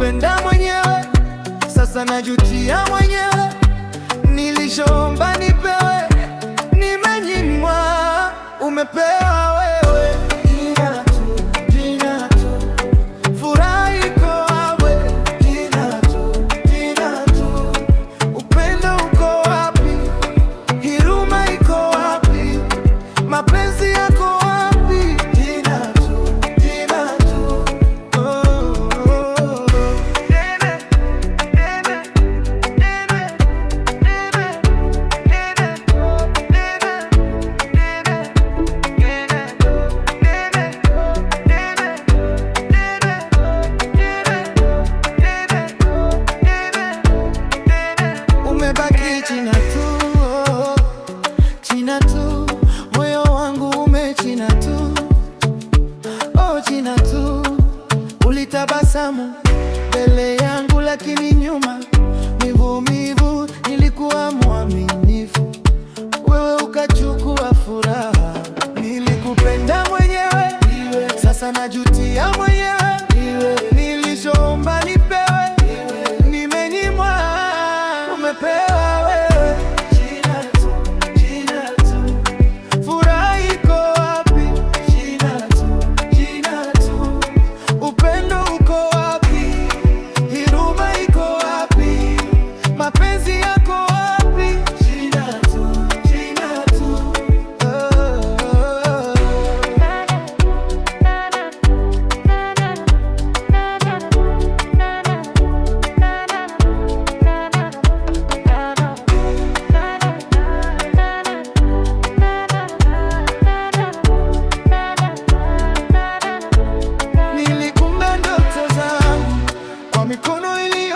Nilikupenda mwenyewe, sasa najutia mwenyewe. Nilichoomba nipewe, nimenyimwa. Umepewa wewe, jina tu, jina tu. Furaha iko wapi? Jina tu, jina tu. Upendo uko wapi? Huruma iko wapi? Mapenzi yako wapi? Jina tu, jina tu. Oh, oh, oh. Umebaki jina tu, oh, jina tu. Moyo wangu umejina tu, oh, jina tu. Ulitabasamu mbele yangu, lakini nyuma maumivu. Nilikuwa mwaminifu, wewe ukachukua furaha. Nilikupenda mwenyewe, sasa najutia mwenyewe. Nilichoomba nipewe, nimenyimwa. Umepewa wewe, jina tu, jina tu. Furaha iko wapi? Jina tu, jina tu. Upendo uko wapi? Huruma iko wapi? Mapenzi yako wapi? Jina tu, jina tu. Oh, oh, oh. Nilikumba ndoto zangu kwa mikono ili